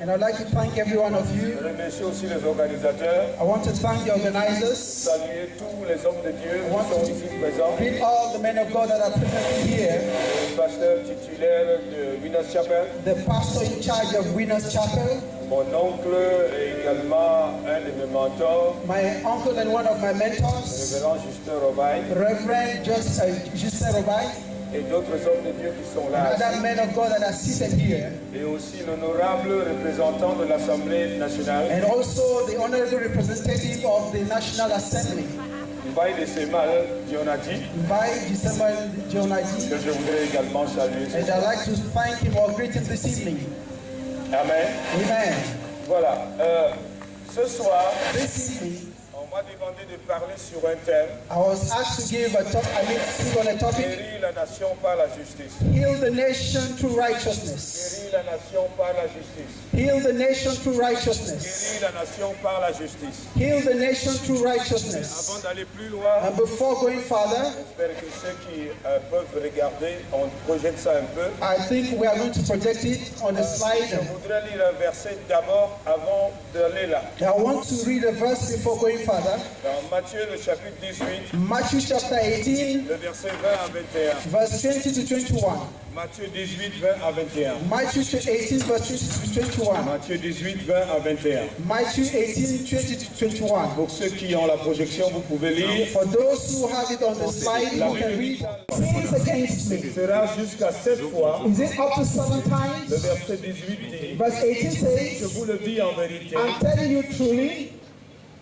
And I'd like to thank every one of you. Je remercie aussi les organisateurs. I want to thank the organizers. Saluer tous les hommes de Dieu qui sont ici présents. Greet all the men of God that are present here. Le pasteur titulaire de Winners Chapel. The pastor in charge of Winners Chapel. Mon oncle est également un de mes mentors. My uncle and one of my mentors. Révérend Justin Robaille. Reverend Justin Robaille. Et d'autres hommes de Dieu qui sont là. Other men of God that are seated here. Et aussi l'honorable représentant de l'Assemblée nationale. And also the honorable representative of the National Assembly. Mbaye de Semal Dionadi. Mbaye de Semal Dionadi. Que je voudrais également saluer. And I'd like to thank him or greet him this evening. Amen. Amen. Voilà. Ce soir, this evening, on m'a demandé de parler sur un thème. I was asked to give a talk. Speak on a topic. Guérir la nation par la justice. Heal the nation through righteousness. Guérir la nation par la justice. Heal the nation through righteousness. Guérir la nation par la justice. Heal the nation through righteousness. Avant d'aller plus loin, and before going further, j'espère que ceux qui peuvent regarder, on projette ça un peu. I think we are going to project it on the slide. Je voudrais lire un verset d'abord avant d'aller là. I want to read a verse before going further. Dans Matthieu le chapitre 18, Matthew chapter 18, le verset 20 à 21. verse 20 to 21. Matthieu 18, 20 à 21. Matthew 18, verse 20 to 21. Matthieu 18, 20 à 21. Matthew 18, 20 to 21. Pour ceux qui ont la projection, vous pouvez lire. For those who have it on the slide, you can read. Sins against me. Ce sera jusqu'à 7 fois. Is it up to 7 times? Le verset 18 dit. Verse 18 says, Je vous le dis en vérité. I'm telling you truly.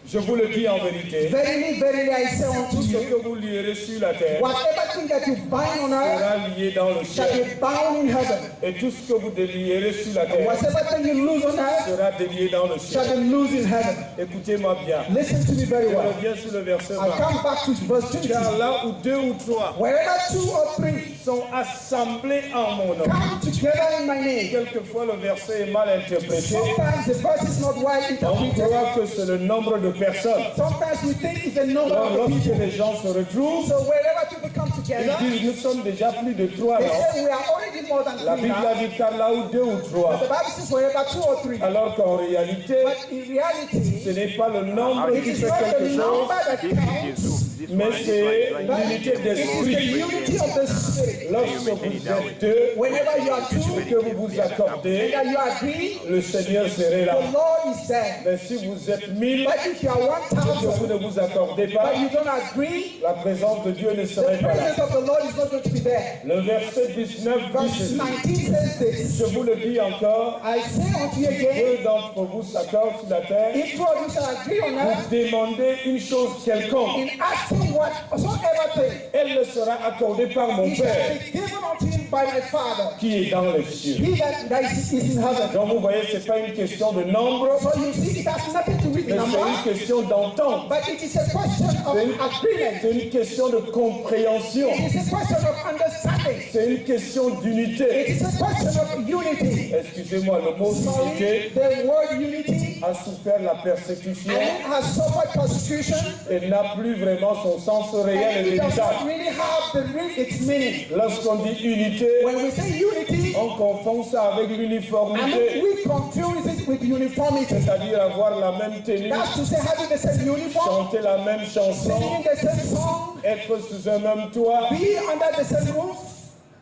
Je vous le dis en vérité. Verily, verily, I say unto Tout ce you, que vous lierez sur la terre whatever thing that you bind on earth sera lié dans le shall ciel. be bound in heaven. Et tout ce que vous délierez sur la terre Whatever thing you lose on earth sera délié dans le ciel. shall be loosed in heaven. Écoutez-moi bien. Listen to me very Je well. reviens sur le verset 20. I come back to verse 20. Car là où 2 ou 3 Wherever 2 or 3 sont assemblés en mon nom. come together in my name. Quelquefois le verset est mal interprété. Sometimes the verse is not right On interpreted. croit que c'est le nombre de personnes. Sometimes we think it's a number Alors, of lorsque people. les gens se retrouvent, So wherever people come together, ils disent nous sommes déjà plus de 3 they non? say we are already more than La 3 Bible now. a dit car là où 2 ou 3. The Bible says wherever 2 or 3. Alors qu'en réalité, But in reality, ce n'est pas le nombre it qui is fait not the quelque chose, number that counts, mais c'est but l'unité it is the d'esprit. unity of the Spirit. Lorsque vous êtes 2 Whenever you are 2 et que vous vous accordez, and you agree, le Seigneur serait là. the Lord is there. Mais si vous êtes 1000 But if you are et que vous 1,000, ne vous accordez pas, but you don't agree, la présence de Dieu ne the serait pas là. presence of the Lord is not going to be there. Le verset 19 dit Verse ceci. 19 says this. Je vous le dis encore, I say unto you again, 2 d'entre vous s'accordent sur la terre, if 2 of you shall agree on earth, vous demandez une chose quelconque, in asking whatsoever thing, elle le sera accordée par mon it shall Père be given unto him by my Father. qui est dans les cieux. He that is in heaven. Donc vous voyez, ce n'est pas une question de nombre, So you see, it has nothing to do with mais number, c'est une question d'entente. but it is a question of agreement. C'est une question de compréhension. It is a question of understanding. C'est une question It d'unité. is a question of unity. Excusez-moi, le mot Sorry, unité the word unity, a souffert la persécution and it has suffered persecution, et n'a plus vraiment son sens réel and et it does véritable. not really have its meaning. Lorsqu'on dit unité, When we say unity, on confond ça avec I l'uniformité, mean, we confuse it with uniformity. c'est-à-dire avoir la même tenue, That's to say, having the same uniform, chanter la même chanson, singing the same song, être sous un même toit, be under the same roof,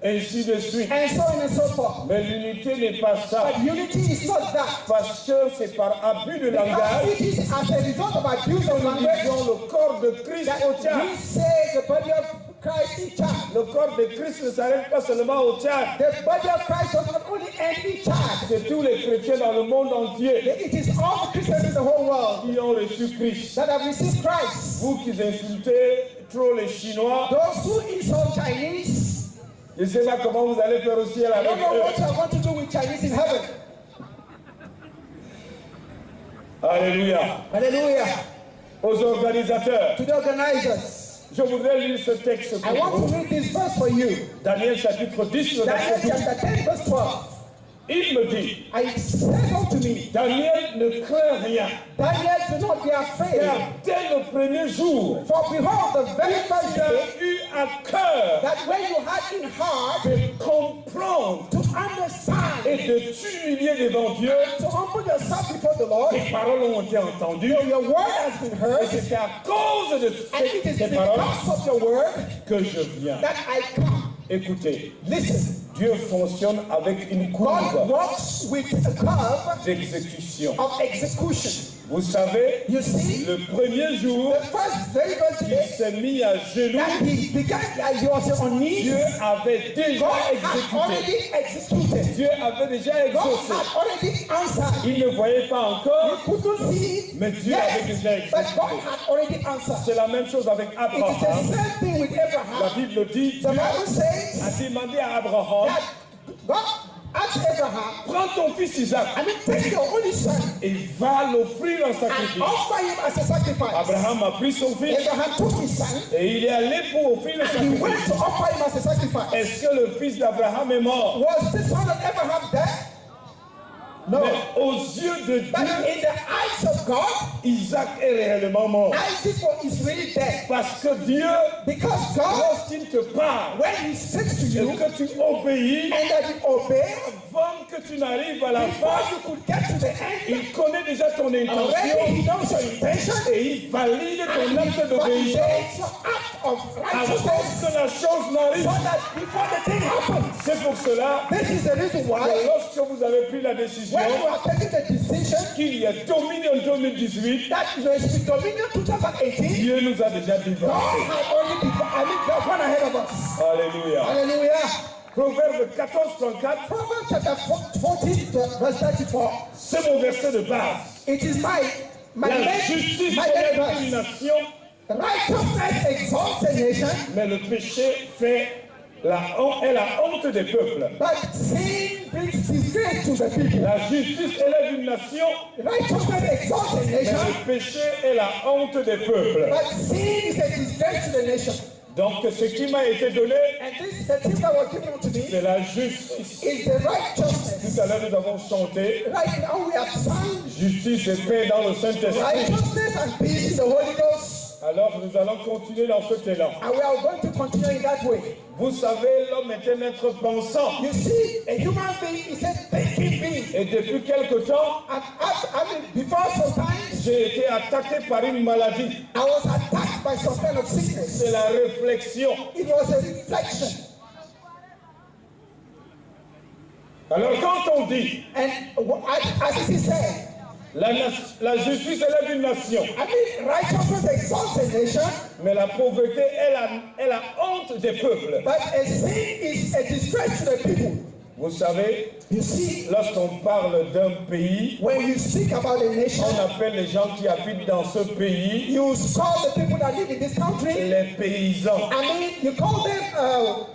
ainsi de suite. and so on and so forth. Mais l'unité n'est pas ça, But unity is not that. parce que c'est par abus de Because langage, it is as a result of abuse of nous language disons le corps de Christ that au Tchad. we say the body of Christ in charge. Le corps de Christ ne s'arrête pas seulement au Tchad. The body of Christ does not only end in charge. C'est tous les chrétiens dans le monde entier It is all the Christians in the whole world qui ont reçu Christ. that have received Christ. Vous qui insultez trop les Chinois, Those who insult Chinese, je ne sais pas comment vous allez faire au ciel I avec don't know what eux. you are going to do with Chinese in heaven. Alléluia. Hallelujah. Aux organisateurs, To the organizers, je voudrais lire ce texte I pour want vous. to read this verse for you. Daniel chapitre 10, le Daniel verset 12. chapter 10, verse 12. Il me dit, I said unto me, Daniel ne craint rien, Daniel, do not be afraid. car dès le premier jour, For behold, the very first tu as day eu à cœur that when you had in heart de comprendre to understand et de t'humilier devant Dieu. to humble yourself before the Lord. Tes paroles ont été entendues. Your word has been Et heard, c'était à cause de and it is ces paroles because of your word que je viens. that I come. Écoutez, Listen, Dieu fonctionne avec une God courbe walks with a curve d'exécution. of execution. Vous savez, You see, le premier jour, the very first il day s'est mis à genoux. that he began, that he was on knees, Dieu avait déjà God had exécuté. already executed. Dieu avait déjà God exaucé. had already answered. Il ne voyait pas You encore, couldn't see it mais Dieu avait déjà yet, but God exécuté. had already answered. C'est la même chose avec It is Abraham. the same thing with La Abraham. Bible dit, The Dieu Bible says a demandé à Abraham, that God asked Abraham, prends ton fils Isaac take your only son et va l'offrir en and sacrifice. offer him as a sacrifice. Abraham a pris son fils Abraham took his son et il est allé pour offrir le and he went sacrifice. to offer him as a sacrifice. Est-ce que le fils d'Abraham est mort? Was the son of Abraham dead? No. Mais aux yeux de But Dieu, in the eyes of God, Isaac est réellement mort. Isaac is really dead. Parce que Dieu, Because God, lorsqu'il te parle when he speaks to et you que tu obéis, and that you obey, avant que tu n'arrives à la before fin, you could get to the end, il connaît déjà ton already intention he knows your intention et il valide ton and he acte d'obéissance validates your act of avant righteousness que la chose so n'arrive. that before the thing happens. C'est pour cela This is the reason que why lorsque vous avez pris la décision when you are taking the decision qu'il y a Dominion 2018, that there is the Dominion 2018, Dieu nous a déjà God dévancé. had already God gone ahead of us. Alléluia. Hallelujah. Proverbe 14:34, Proverbs chapter 14 verse 34. c'est mon verset de base. It is my La justice my élève verse. une nation, Righteousness exalts a nation, mais le péché fait est la honte des peuples. but sin brings disgrace to the people. La justice élève une nation, Righteousness exalts a mais nation, le péché est la honte des peuples. but sin is a disgrace to the nation. Donc ce qui m'a été donné, And this, the thing that was given to me, c'est la justice. is the righteousness. Tout à l'heure nous avons chanté Right now we have sung justice et paix dans le Saint-Esprit. righteousness and peace in the Holy Ghost. Alors nous allons continuer dans cet élan. And we are going to continue in that way. Vous savez, l'homme est un être pensant. You see, a human being is a thinking being. Et depuis quelque temps, And before sometimes, j'ai été attaqué par une maladie. I was attacked by some kind of sickness. C'est la réflexion. It was a reflection. Alors quand on dit And as it is said, la justice élève une nation, I mean, righteousness exalts a nation, mais la pauvreté est la honte des peuples. but a sin is a disgrace to the people. Vous savez, You see, lorsqu'on parle d'un pays, when you speak about a nation, on appelle les gens qui habitent dans ce pays you call the people that live in this country, les paysans. I mean, you call them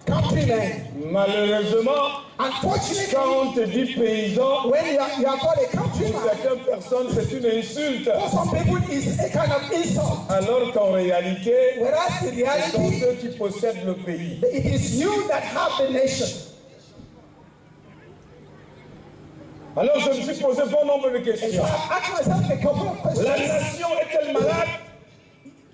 countrymen. Malheureusement, Unfortunately, quand on te dit paysan, when you are called a pour countryman, certaines personnes, c'est une insulte. for some people it's a kind of insult. Alors qu'en réalité, Whereas in ce sont reality, ceux qui possèdent le pays. it is you that have the nation. Alors je me suis posé bon nombre de And so questions. I asked myself a couple of La questions. nation est-elle malade?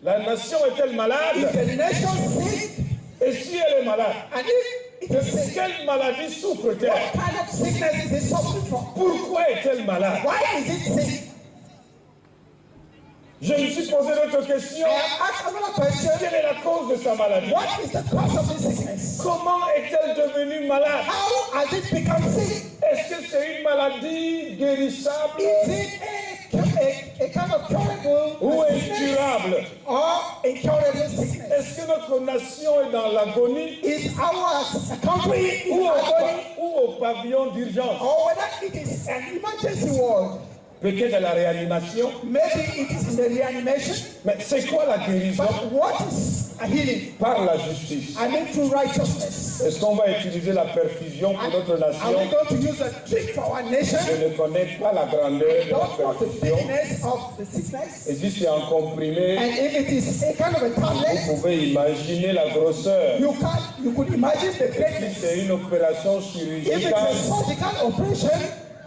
La nation est-elle Is malade? the nation sick? Et si elle est malade, And if it de is sick, quelle maladie souffre-t-elle? what kind of sickness is it suffering from? Pourquoi est-elle malade? Why is it sick? Je me suis posé d'autres questions. I have asked another question. Quelle est la cause de sa maladie? What is the cause of this sickness? Comment est-elle devenue malade? How has it become sick? Est-ce que c'est une maladie guérissable Is it a kind of curable ou sickness incurable? or incurable sickness? Est-ce que notre nation est dans l'agonie Is our country in ou agony au pavillon d'urgence? or whether it is an emergency ward? Peut-être à la réanimation. Maybe it is in the reanimation. Mais c'est quoi la guérison? But what is a healing? Par la justice. I mean through righteousness. Est-ce qu'on va utiliser la perfusion pour notre Are we nation? going to use a trick for our nation? Je ne connais pas la grandeur de la Don't know the perfusion. bigness of the sickness. Et si c'est en comprimé, And if it is a kind of a vous tablet, pouvez imaginer la grosseur. you could imagine the Si greatness. c'est une opération If it chirurgicale, is a surgical operation,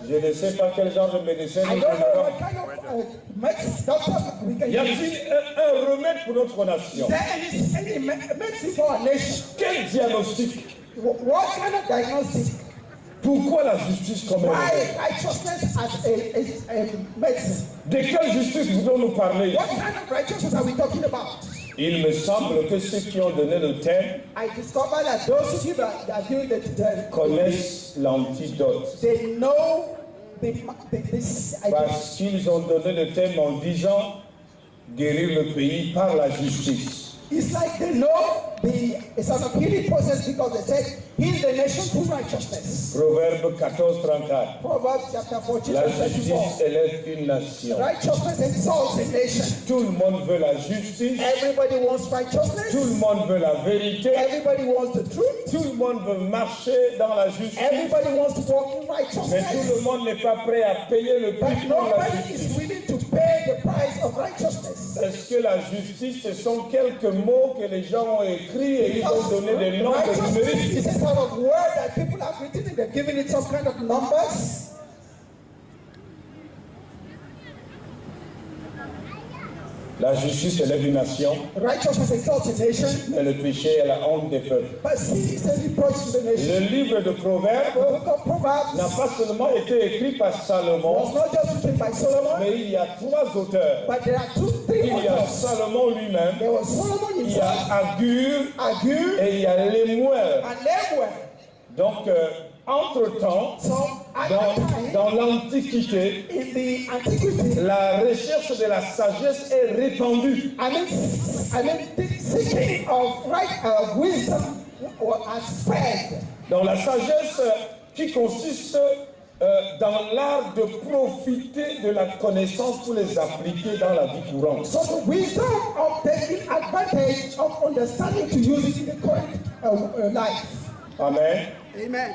je ne sais pas quel genre de médecin I nous don't know donnerons. what kind of medicine doctor we can Y use. a-t-il un remède pour notre nation? Is there any medicine for our nation? Quel diagnostic What kind of diagnostic? pour Pourquoi la justice comme elle Why est? righteousness as a medicine? De quelle justice voulons-nous parler? What kind of righteousness are we talking about? Il me semble que ceux qui ont donné le thème I discovered that those of you that are doing the connaissent l'antidote. they know Parce qu'ils ont donné le thème en disant guérir le pays par la justice. it's like they know the sort of healing process because they said heal the nation through righteousness. Proverbe 14:34. Proverbs chapter 14 La verse justice 34. élève une nation. Righteousness exalts a nation. Tout le monde veut la justice. Everybody wants righteousness. Tout le monde veut la vérité. Everybody wants the truth. Tout le monde veut marcher dans la justice. Everybody wants to walk in Mais tout righteousness. le monde n'est pas prêt à payer le But prix pour la nobody justice. is willing to pay the price of righteousness. Est-ce que la justice, ce sont quelques mots que les gens ont écrits et ils ont donné des noms de Righteousness numériques? is a sort of word that people have written and they've given it some kind of numbers. La justice élève une nation, Righteousness exalts a nation, mais le péché est la honte des peuples. but sin is a reproach to the nation. Le livre de The Proverbes book of Proverbs n'a pas seulement été écrit par Salomon, was not just written by Solomon, mais il y a trois auteurs. but there are three Il y a authors. Salomon lui-même, There was Solomon il y a himself, Agur Agur, et il y a Lemuel. and Lemuel. Donc, entre-temps, So at that time, dans l'Antiquité, in the antiquity, la recherche de la sagesse est répandue. I mean, the seeking of wisdom has spread. Dans la sagesse qui consiste dans l'art de profiter de la connaissance pour les appliquer dans la vie courante. So the wisdom of taking advantage of understanding to use it in the current life. Amen. Amen.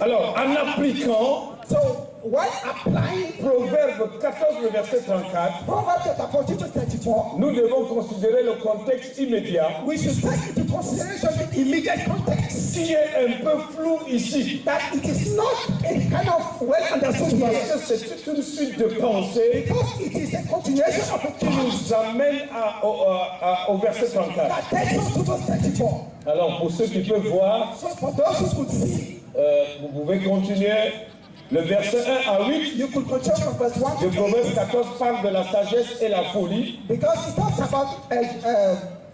Alors, en appliquant So while applying Proverbe 14, le verset 34, Proverbs chapter 14 verse 34, nous devons considérer le contexte immédiat we should take into consideration the immediate context. qui est un peu flou ici. That it is not a kind of well understood Parce here. que c'est toute une suite de pensées Because it is a continuation of a qui nous amène au verset 34. that takes us to verse 34. Alors, pour ceux qui peuvent voir, So for those who could see, vous pouvez continuer. Le verset 1 à 8 you could continue from verse 1 de to Proverbe 8 14 parle de la sagesse et la folie. because it talks about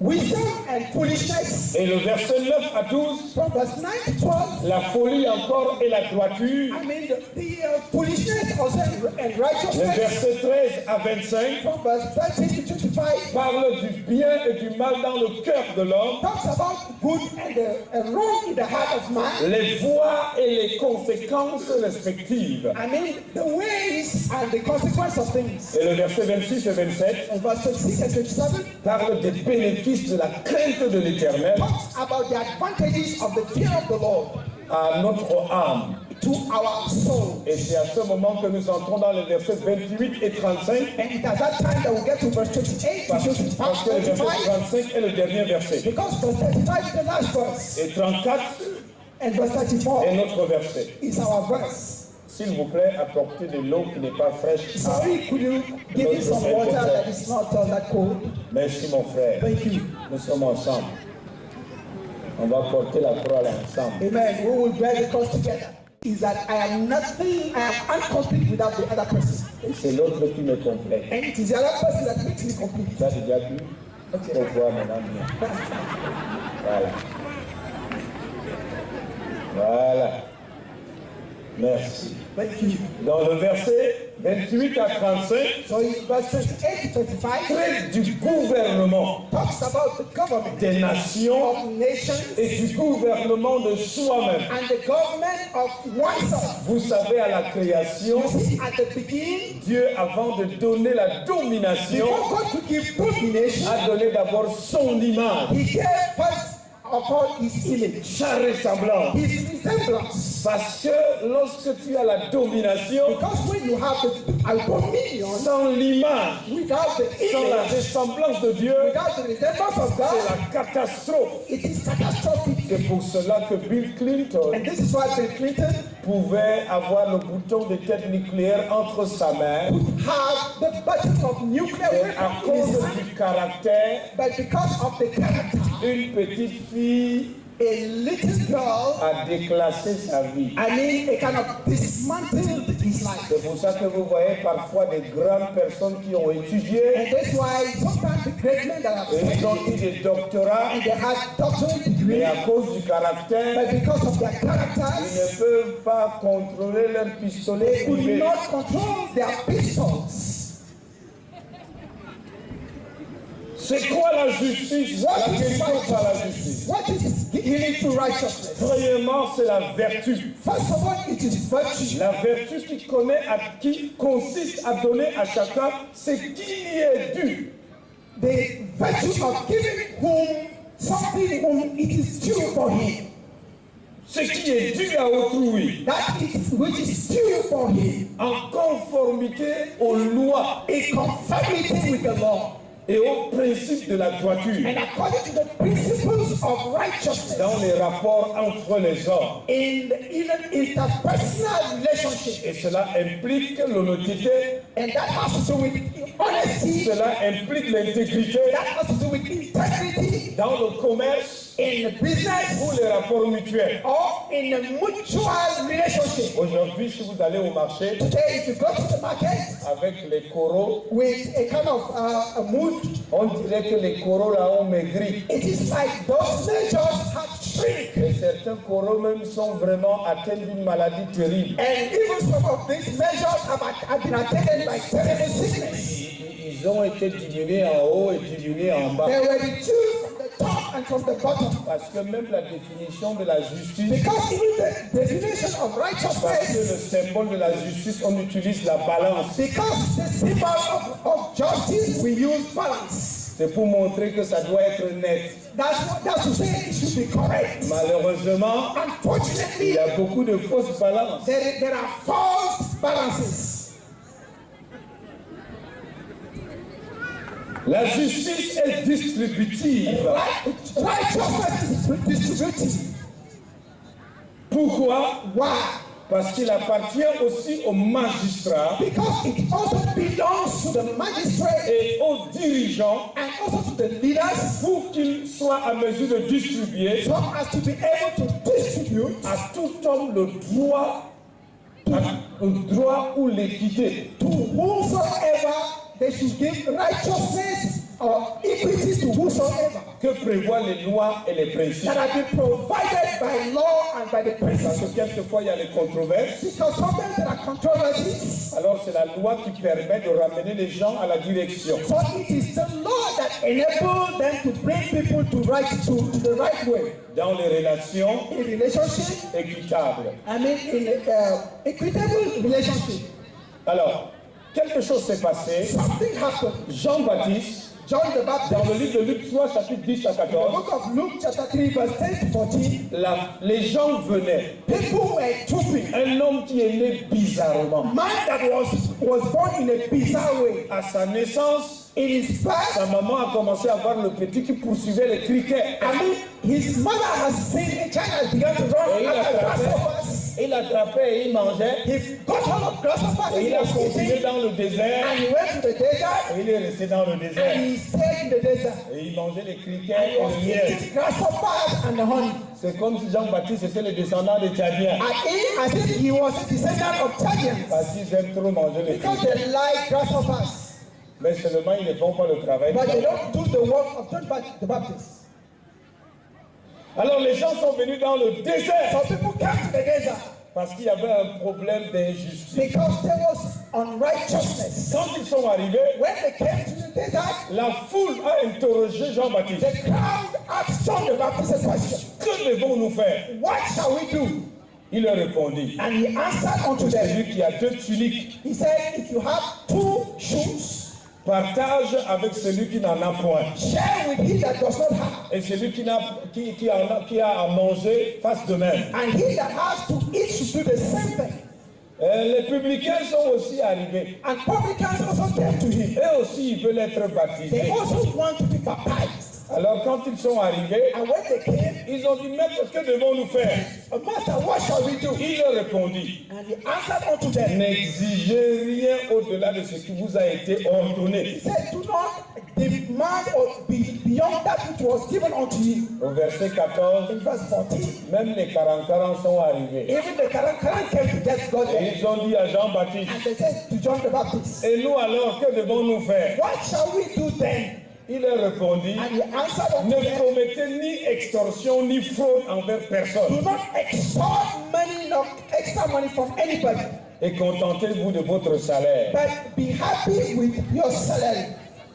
wisdom and foolishness. Et le verset 9 à 12, From verse 9 to 12, la folie encore et la droiture. I mean the foolishness also and Le righteousness. verset 13 à 25 From verse 13 to 25, parle du bien et du mal dans le cœur de l'homme, talks about good and wrong in the heart of man. les voies et les conséquences respectives. I mean the ways and the consequence of things. Et le verset 26 et 27 And verse 26 and 27 parle des bénéfices de la crainte de l'Éternel talks about the advantages of the fear of the Lord à notre âme. to our soul. Et c'est à ce moment que nous entrons dans les versets 28 et 35, And it is at that time that we get to verse 28 to parce que le verset 35. 35 est le dernier verset. Because verse 35 is the last verse. Et 34 And verse 34 est notre verset. is our verse. S'il vous plaît, apportez de l'eau qui n'est pas fraîche. Sorry, could you give me some water that is not that cold? Merci mon frère. Thank you. Nous sommes ensemble. On va porter la croix ensemble. Amen. We will bear the cross together. Is that I am nothing, I am incomplete without the other person. C'est l'autre qui me complète. And it is the other person that makes me complete. Ça, j'ai déjà vu. Okay. Au revoir, madame. Voilà. Voilà. Merci. Thank you. Dans le verset 28 à 35, So in verse 28 to 25 traite du gouvernement talks about the government des nations of nations et du gouvernement de soi-même. and the government of oneself. Vous savez, à la création, You see, at the beginning, Dieu, avant de donner la domination, before God could give domination, a donné d'abord son image, He gave first of all His image, sa ressemblance. His resemblance. Parce que lorsque tu as la domination, Because when you have the dominion sans l'image, without the sans la image, ressemblance de Dieu, without the resemblance of c'est God, la catastrophe. it is catastrophic. C'est pour cela que Bill Clinton And this is why Bill Clinton pouvait avoir le bouton de tête nucléaire entre sa main, have the button of nuclear et à weapon in cause his hand, du caractère, but because of the character, une petite fille a little girl, a déclassé sa vie. I mean, it kind of dismantled his life. C'est pour ça que vous voyez parfois des grandes personnes qui ont étudié, And that's why sometimes the great men that have et ils ont eu studied des doctorats, and they had doctorate degree, mais à cause du caractère, but because of their ils ne characters, peuvent pas contrôler leur pistolet they could privé. not control their pistols. C'est quoi la justice? La What is question par la justice. righteousness? What is healing to righteousness? Premièrement, c'est la vertu. First of all, it is virtue. La vertu qui consiste à donner à chacun ce qui lui est dû. The virtue of giving whom something whom it is due for him. Ce qui est dû à autrui. That is which is due for him. En conformité aux lois In conformity with the law. et aux principes de la droiture And according to the principles of righteousness dans les rapports entre les hommes. in even interpersonal relationship. Et cela implique l'honnêteté, And that has to do with honesty. cela implique l'intégrité That has to do with integrity dans le commerce in business ou les rapports mutuels. or in a mutual relationship. Aujourd'hui, si vous allez au marché Today, if you go to the market avec les coraux, with a kind of a mood, on dirait que les coraux là ont maigri. it is like those measures have shrink. Et certains coraux même sont vraiment atteints d'une maladie terrible. And even some of these measures have been attended by terrible sickness. Ils ont été diminués en haut et diminués en bas. They were reduced from the top and from the bottom. Parce que même la définition de la justice, Because even the definition of parce que righteousness, le symbole de la justice, on utilise la balance. because the symbol of justice, we use balance. C'est pour montrer que ça doit être net. That's to say it should be correct. Malheureusement, il Unfortunately, y a beaucoup de fausses balances. there are false balances. La justice est distributive. Righteousness is distributive. Pourquoi? Why? Parce qu'il appartient aussi aux magistrats Because it also belongs to the magistrate et aux dirigeants and also to the leaders pour qu'ils soient à mesure de distribuer so as to be able to distribute à tout homme le droit ou l'équité. to whosoever they should give righteousness or equity to whosoever Que prévoient les lois et les principes. that have been provided by law and by the Parce principles. que quelquefois il y a les controverses. Because sometimes there are controversies. Alors c'est la loi qui permet de ramener les gens à la direction. So it is the law that enables them to bring people to the right way. Dans les relations In relationship, équitables. I mean in equitable relationship. Alors, quelque chose s'est passé. Something happened. Jean-Baptiste, John the Baptist, dans le livre de Luc 3, chapitre 10 à the 14, book of Luke chapter 3 verse 10 to 14, les gens venaient. people were trooping. Un homme qui est né bizarrement. Man that was born in a bizarre way. À sa naissance, In his birth, sa maman a commencé à voir le petit qui poursuivait les criquets. I mean, his mother has seen a child and began to run Et after grasshoppers. il attrapait et il mangeait. He got hold of grasshoppers Et and il he a was continué eating. dans le désert. And he went to the desert Et il est resté dans le and désert. he stayed in the desert. Et il mangeait les criquets And he et was le miel. eating grasshoppers and the honey. C'est comme si Jean-Baptiste était le descendant des Tchadiens. As if he was a descendant of Chaldeans. Parce qu'ils aiment trop manger les Because criquets. they like grasshoppers. Mais seulement ils ne font pas le travail. But they don't do the work of John the Baptist. Alors les gens sont venus dans le désert Some people came to the desert parce qu'il y avait un problème d'injustice. because there was unrighteousness. Quand ils sont arrivés, When they came to the desert, la foule a interrogé Jean-Baptiste. the crowd asked John the Baptist a question. Que devons-nous faire? What shall we do? Il leur répondit. And he answered unto them. Celui qui a 2 tuniques He said, if you have 2 shoes, partage avec celui qui n'en a point. share with he that does not have. Et celui qui a à manger, fasse de même. And he that has to eat should do the same thing. Les publicains sont aussi arrivés. And publicans also came to him. Eux aussi, ils veulent être They baptisés. also want to be baptized. Alors quand ils sont arrivés, And when they came, Ils ont dit, maître, que devons-nous faire? Master, what shall we do? Il leur répondit, And he answered unto them. n'exigez rien au-delà de ce qui vous a été ordonné. He said, do not demand or be beyond that which was given unto you. Au verset 14, In verse 14, même les 40 sont arrivés. even the Karan came to get God Et there. ils ont dit à Jean-Baptiste, And they said to John the Baptist, et nous alors, que devons-nous faire? what shall we do then? Il leur répondit, And he answered unto ne them, commettez ni extorsion ni fraude envers do personne, not extort money, no extra money from anybody, et contentez-vous de votre salaire. but be happy with your salary.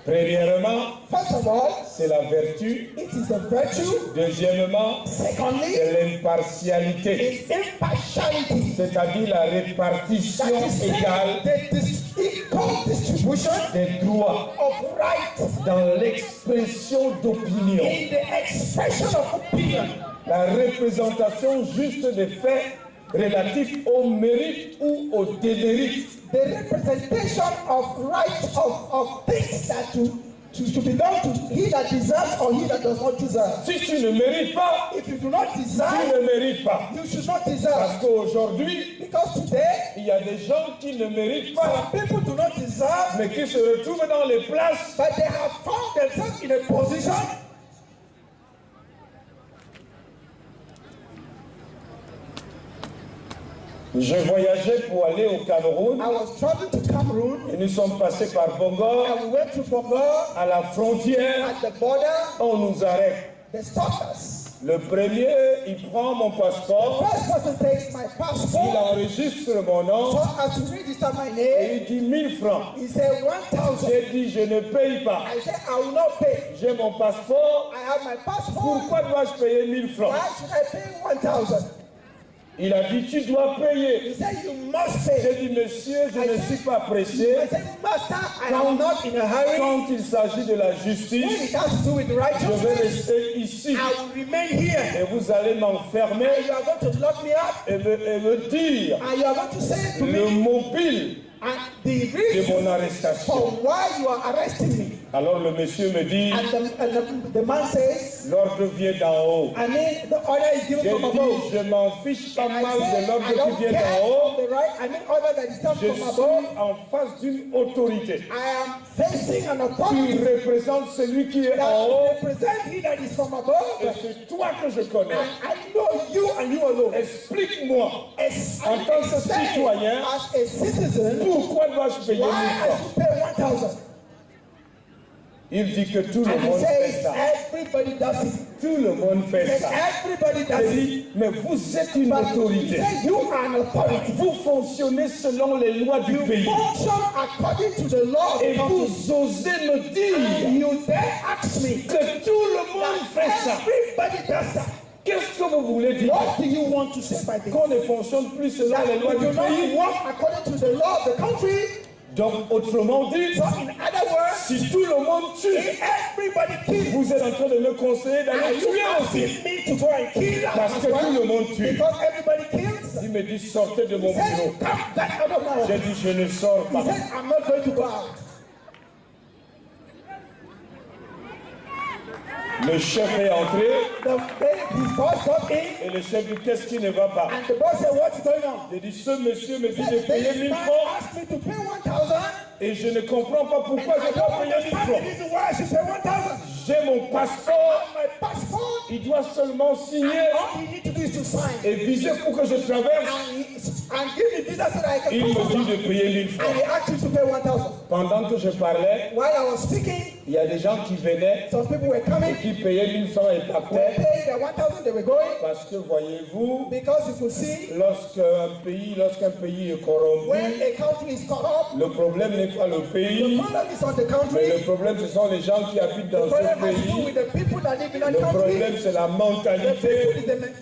Premièrement, First of all, c'est la vertu. it is the virtue. Deuxièmement, Secondly, c'est l'impartialité, it's impartiality. c'est-à-dire la répartition That is égale the equal distribution des droits of right dans l'expression d'opinion, in the expression of opinion. la représentation juste des faits relatifs au mérite ou au démérite. The representation of right of things that should be done to he that deserves or he that does not deserve. Si tu ne mérites pas, If you do not tu deserve, ne mérites pas. you should not deserve. Parce qu'aujourd'hui, Because today, il y a des gens qui ne méritent pas, some people do not deserve, mais qui se retrouvent dans les places. but they have found themselves in a position. Je voyageais pour aller au Cameroun I was traveling to Cameroon, et nous sommes passés par Bongor. and we went to Bongo. À la frontière, At the border, on nous arrête. they stopped us. Le premier, il prend mon passeport, First person takes my il passport, enregistre mon nom so as to register my et name, il dit 1000 francs. he said 1,000. J'ai dit, je ne paye pas. I said, I will not pay. J'ai mon passeport, I have my passport. pourquoi dois-je payer 1000 francs? Why should I pay 1,000? Il a dit, tu dois payer. He said, you must pay. J'ai dit, monsieur, je ne suis pas pressé. I said, Master, I am not in a hurry. Quand il s'agit de la When justice, it has to do with je vais righteousness, rester ici. I will remain here. Et vous allez m'enfermer And you are going to lock me up. et me dire And you are going to say to le me, mobile and the de reason mon arrestation. for why you are arresting me. Alors le monsieur me dit, And the man says, l'ordre vient d'en haut. I mean, the order is given J'ai from dit, above. je m'en fiche pas And I mal say, de l'ordre I don't qui vient care d'en haut. from the right. I mean, order that is Je coming from above. suis en face d'une autorité I am facing an qui authority représente celui qui est en that haut. represents he that is from Et above. c'est toi que je connais. And I know you and you alone. Explique-moi, As, en tant que citoyen, as a citizen, pourquoi dois-je payer 1000 why I francs? should pay 1,000? Il dit que tout le And he monde fait says, ça. everybody does it. Tout le monde He fait says, ça. everybody Il does it. dit, mais vous êtes une But he autorité. says, you are an authority. Vous fonctionnez selon les lois du You pays. function according to the law of Et the country. vous osez me And dire you dare ask me que tout le monde fait ça. everybody does that. Qu'est-ce que vous voulez dire? What do you want to say by this? Qu'on ne fonctionne plus selon That les lois we du do not pays. work according to the law of the country. Donc, autrement dit, So in other words, si tout le monde tue, if everybody kills, vous êtes en train de me conseiller are d'aller you tuer aussi. asking me to go and kill them Parce as que tout le well? monde tue. Because everybody kills. Il me dit, sortez de mon He said, bureau. come back out of my J'ai office. dit, je ne sors He pas. said, I'm not going to go out. Le chef est entré His boss got in, et le chef dit, qu'est-ce qui ne va pas? and the boss said, what's going on? J'ai dit, ce monsieur me dit de He payer said, 1000 this man francs asked me to pay 1,000. et je ne comprends pas pourquoi I je dois don't payer 1000 understand the francs. reason why I should pay 1,000. J'ai mon passeport, My passport, il doit seulement signer all you need to do is to sign. et viser pour que je traverse. And give me visa so that I can Il me pass dit over. de payer 1000 And francs. he asked you to pay 1,000. Pendant que je parlais, While I was speaking, il y a des gens qui venaient some people were coming. et qui payaient 1000 francs et They partaient. paid the 1,000, they were going. Parce que voyez-vous, Because you could see, lorsqu'un pays est corrompu, when a country is corrupt, le problème n'est pas le the pays, problem is on the mais country. le problème ce sont les gens qui habitent dans The ce problem has to do pays. with the people that live in that Le country. problème c'est la mentalité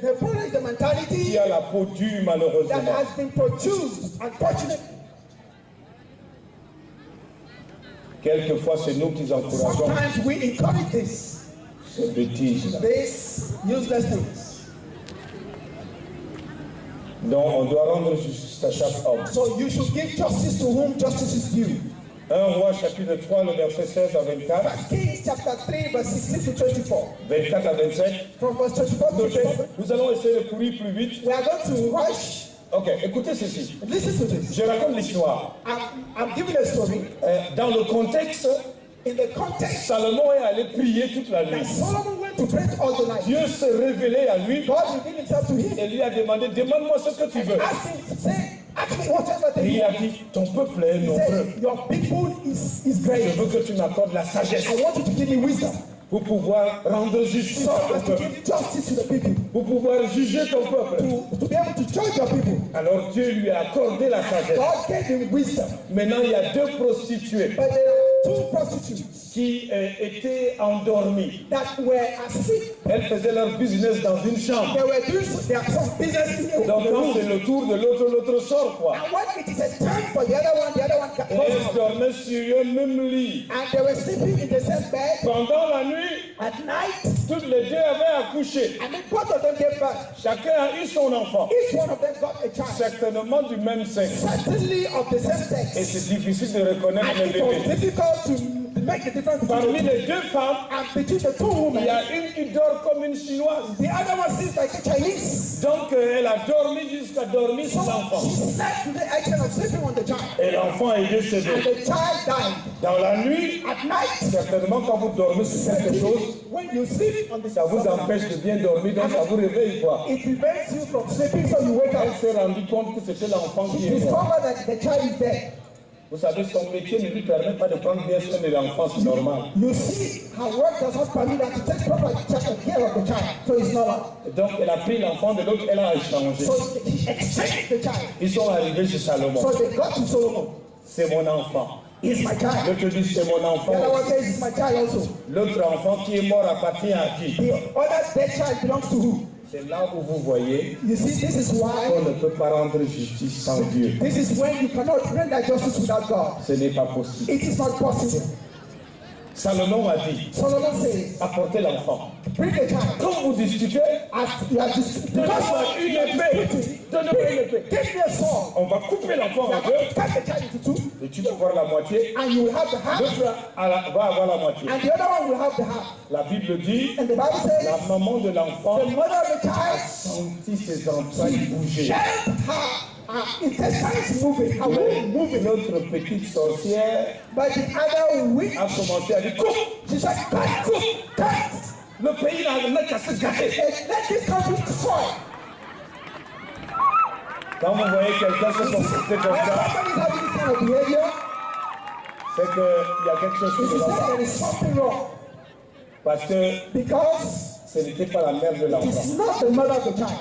The problem is the mentality qui a la peau dure that malheureusement. has been produced, unfortunately. Quelquefois c'est nous qui encourageons Sometimes we encourage this, ces bêtises-là. these useless things. Donc on doit rendre justice à chaque homme. So you should give justice to whom justice is due. 1 Roi chapitre 3, le verset 16 à 24. 1 Kings chapter 3, verse 16 to 24. 24 à 27. From verse 24 to 27. Nous allons essayer de courir plus vite. We are going to rush. Ok, écoutez ceci. Listen to this. Je raconte l'histoire. I'm giving a story. Dans le contexte, In the context Salomon est allé prier toute la that nuit. Solomon went to pray all the night. Dieu s'est révélé à lui God revealed himself to him. et lui a demandé, demande-moi ce que tu veux. Ask him, say, ask me whatever Et they il a want. dit, ton peuple est He nombreux. said, your people is Je great. veux que tu m'accordes la sagesse I want you to give me wisdom. pour pouvoir rendre justice So à ton as to peuple, give justice to the people. pour pouvoir juger ton peuple. To be able to judge your people. Alors Dieu lui a accordé la sagesse. God gave him wisdom. Maintenant, il y a deux prostituées But there are two prostitutes qui étaient endormies. that were asleep. Elles faisaient leur business dans une chambre. They were doing some business in the Donc quand room. c'est le tour de l'autre, l'autre sort quoi. And when it is a turn for the other one Et goes elles out. dormaient sur un même lit. And they were sleeping in the same bed Pendant la nuit, at night. toutes les deux avaient accouché. And then both of them gave birth. Chacun a eu son enfant. Each one of them got a child. Certainement du même sexe. Certainly of the same Et sex. c'est difficile de reconnaître And les it was bébés. difficult to make the difference Parmi between les deux femmes, and between the two il women. y a une qui dort comme une chinoise. The other one seems like a Chinese. Donc elle a dormi jusqu'à dormir So son enfant. she slept to the extent of sleeping on the child. Et l'enfant est And décédé. the child died. Dans la nuit, At night, certainement quand vous dormez sur quelque chose, when you sleep on the ça vous empêche de bien dormir, donc ça vous réveille quoi. it prevents you from sleeping, so you wake Elle up. s'est rendue compte que c'était l'enfant qui She est mort. discovered that the child is dead. Vous savez, son métier ne lui permet pas de prendre bien soin de l'enfant, c'est normal. You see, her work does not permit her to take proper care of the child, so it's normal. Et donc elle a pris l'enfant de l'autre, elle a échangé. So she exchanged the child. Ils sont arrivés chez Salomon. So they got to Solomon. C'est mon enfant. It's my child. L'autre dit c'est mon The other enfant. one says it's my child also. L'autre enfant qui est mort appartient à qui? The other dead child belongs to who? C'est là où vous voyez You see, this is qu'on why. ne peut pas rendre justice sans Dieu. This is when you cannot render justice without God. Ce n'est pas possible. It is not possible. Salomon a dit, Solomon says, apportez l'enfant. bring the child. Quand vous discutez, As you are just donnez-moi une épée. Donnez-moi une épée. give me a sword. On va couper l'enfant You en are going deux to cut the child into two, et tu vas avoir la moitié. and you will have the half, L'autre va avoir la moitié. and the other one will have the half. La Bible dit, And the Bible la says, maman de l'enfant the mother of the child sentit ses entrailles bouger. felt her intestines moving, her womb moving. Notre petite sorcière But the other witch, a commencé à dire, coupe. she said, cut. Le pays n'a qu'à se gâter. And let this country spoil. Quand vous voyez quelqu'un se comporter comme When ça, somebody is having this kind of behavior, c'est qu'il y a quelque chose it qui is ne va that pas. there is something wrong. Parce que Because ce n'était pas la mère de it l'enfant. is not the mother of the child.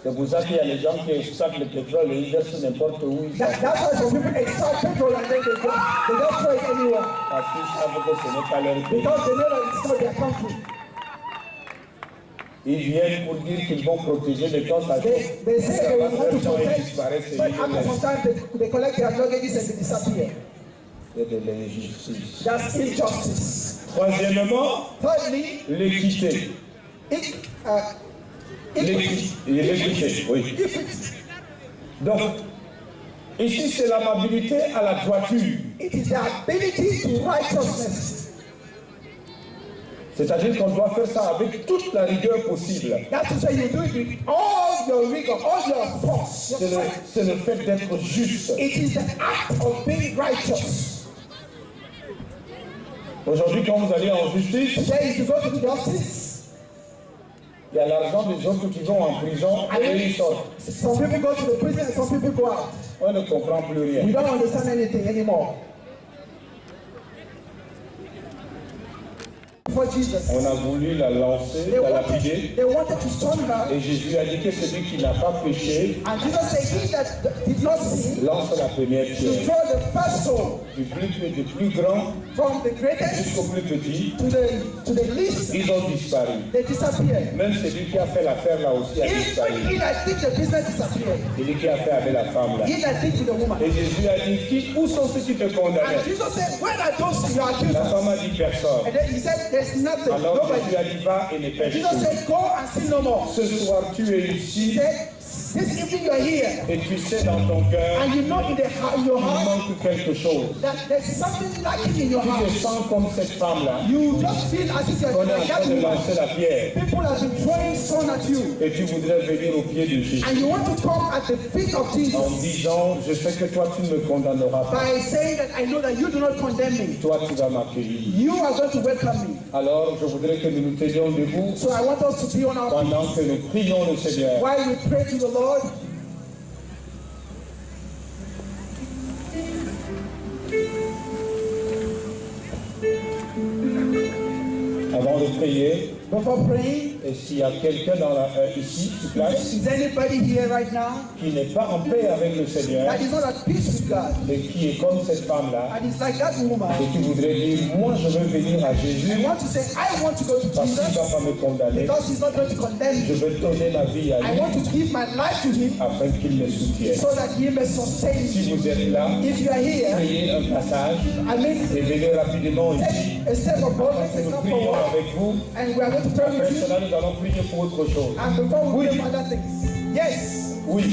C'est pour ça qu'il y a les gens qui exploitent le pétrole et ils versent n'importe où ils That's why some people extract petrol and then they don't throw it anywhere. parce qu'ils savent que ce n'est pas leur pays. Because they know that it's not their country. Ils viennent pour dire qu'ils vont protéger les temps à They say they want to protect, disparaissent but after some time they collect their luggages and they disappear. C'est de l'injustice. That's injustice. Troisièmement, Thirdly, l'équité. L'équité, oui. Donc, ici c'est l'amabilité à la droiture. It is the ability to righteousness. C'est-à-dire qu'on doit faire ça avec toute la rigueur possible. That is why you do it with all your rigor, all your force. C'est le fait d'être juste. It is the act of being righteous. Aujourd'hui, quand vous allez en justice, Today, if you go to the justice, il y a l'argent des autres qui vont en prison et ils sortent. some people go to the prison and some people go out. On ne comprend plus We rien. don't understand anything anymore. For Jesus, On a voulu la lancer, la lapider. they wanted to stone her, Et Jésus a dit que celui qui n'a pas péché and Jesus said, "He that did not sin, lance la première to pierre. throw the first stone Du plus grand from the greatest jusqu'au plus petit, to the least." ils ont disparu. They disappeared. Même celui qui a fait l'affaire là aussi a Even disparu. he that did the business disappeared. Celui qui a fait avec la femme là. He that did with the woman. Et Jésus a dit, où sont ceux qui te And condamnaient? Jesus said, "When are those your La accusers?" femme a dit personne. And then he said, "There's nothing. Alors Nobody." Jésus a dit, va et ne pêche Jesus plus. said, "Go and sin no more." Ce soir tu es He ici said, This evening you are here, et tu sais dans ton cœur and you know in your qu'il heart manque quelque chose. that there's something lacking in your Tu te heart. sens comme cette femme-là. You just feel as if On est en you're train de that lancer la pierre people have been throwing stone at you, et tu voudrais venir au pied de Jésus and you want to come at the feet of en Jesus disant, je sais que toi tu ne me condamneras pas. by saying that I know that you do not condemn me. Toi tu vas m'accueillir. You are going to welcome me. Alors je voudrais que nous nous tenions debout So I want us to be on our feet pendant que nous prions le Seigneur. while we pray to the Lord. Avant de prier, Before praying, et s'il y a quelqu'un ici sur place is anybody here right now qui n'est pas en paix avec le Seigneur that is not at peace with God et qui est comme cette femme-là and is like that woman? et qui voudrait dire, moi je veux venir à Jésus I want to say, I want to go to parce qu'il ne va Jesus pas me condamner. because he's not going to condemn Je me. veux donner ma vie à I lui want to give my life to him afin qu'il me soutienne. so that he may sustain Si me. vous êtes là, If you are here, priez un passage I mean, et venez rapidement ici. take a step of boldness Nous and come prions forward, avec vous. and we are going to pray Après with you. cela, nous allons prier pour autre chose. And before we pray for other things, yes, Oui,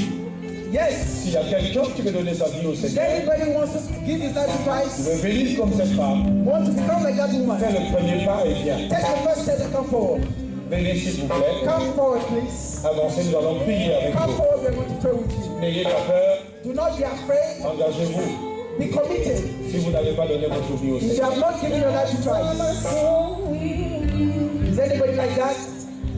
yes. s'il y a quelqu'un qui veut donner sa vie au If Seigneur, anybody wants to give his life to Christ, veut venir comme cette femme, want to become like that fais woman, le premier pas et viens. take the first step and come forward. Venez s'il vous plaît. Come forward, please. Avancez, nous allons prier avec Come vous. forward, we are going to pray with you. N'ayez pas peur, Do not be afraid. engagez-vous. Be committed. Si vous n'avez pas donné votre vie au If you Seigneur, have not given your life to Christ, is anybody like that?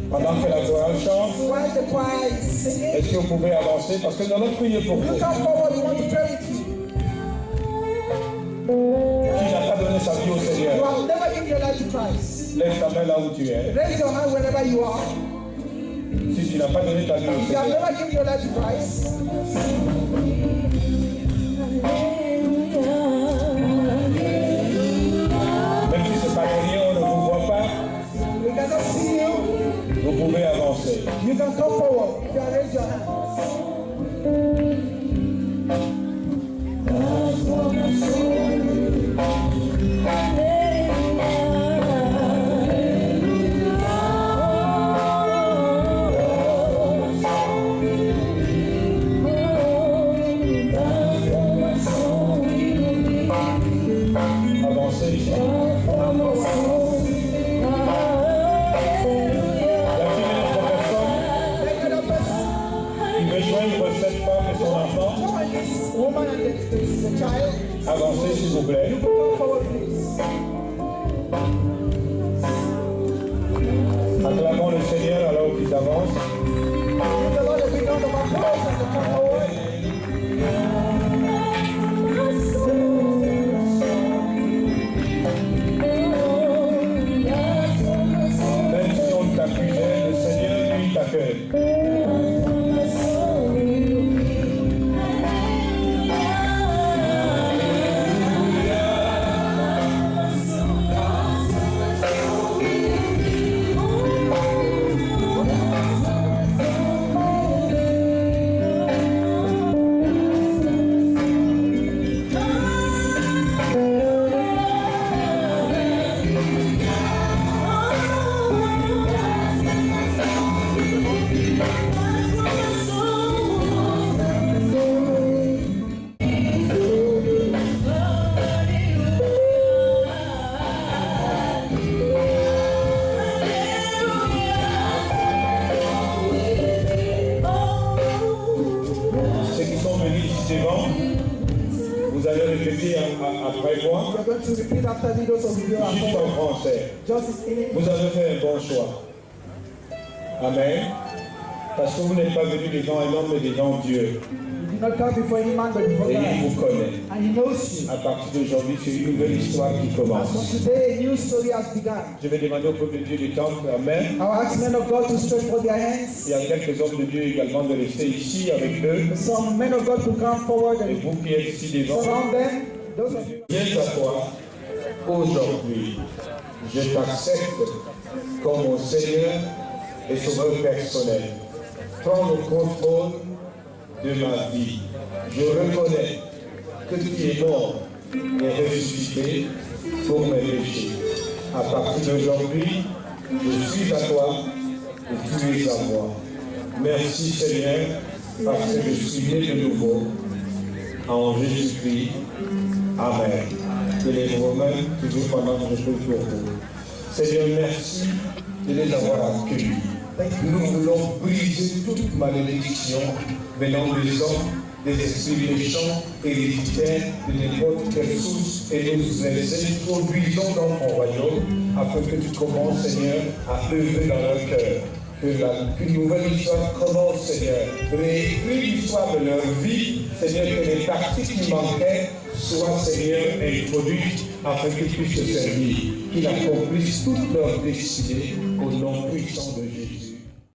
pendant que la chorale chante, While the choir is singing, est-ce que vous pouvez avancer? Parce que nous allons prier pour you vous. come forward, we want to pray with you. Qui n'a pas donné sa vie au You Seigneur, have never given your life to Christ. lève ta main là où tu es. Raise your hand wherever you are. Si tu n'as pas donné ta vie au If you have Seigneur, never given your life to Christ, même si c'est pas rien, on ne vous voit pas, we cannot see you. vous pouvez avancer. You can come forward if you have raised your hand. Avancez ici. Y a-t-il une autre personne Take another person. qui veut joindre cette femme et son enfant? Join this woman and the child. Avancez s'il vous plaît. Come forward, please. Acclamons le Seigneur alors qu'ils avancent. Give the Lord a big round of applause and to come forward. Même si on t'accusait, le Seigneur lui t'accueille. Ceux qui sont venus ici devant, vous allez répéter après moi, We're going to repeat after me those of you who are juste forward. en français. Just in English. Vous avez fait un bon choix. Amen. Parce que vous n'êtes pas venus devant un homme, mais devant Dieu. You did not come before any man but before Et il God. vous connaît. And he knows you. À partir d'aujourd'hui, c'est une nouvelle histoire qui And from commence. today, a new story has begun. Je vais demander au peuple de Dieu du temple, Amen. I will ask men of God to stretch forth their hands. Il y a quelques hommes de Dieu également de rester ici avec eux. Some men of God to come forward Et and vous qui êtes ici devant, surround them. Those of you. viens à toi. Aujourd'hui, je t'accepte comme mon Seigneur et Sauveur personnel. Prends le contrôle de ma vie. Je reconnais que tu es mort et ressuscité pour mes péchés. À partir d'aujourd'hui, je suis à toi et tu es à moi. Merci Seigneur parce que je suis né de nouveau en Jésus-Christ. Amen. Et les Romains, toujours pendant que je prie pour vous. Seigneur, merci de les avoir accueillis. Nous voulons briser toute malédiction venant des hommes, des esprits méchants, héréditaires, de n'importe quelle source, et nous les introduisons dans ton royaume, afin que tu commences, Seigneur, à œuvrer dans leur cœur. Qu'une nouvelle histoire commence, Seigneur. Réécrire l'histoire de leur vie, Seigneur, que les parties qui manquaient soient, Seigneur, introduites afin qu'ils puissent te servir, qu'ils accomplissent toute leur destinée au nom puissant de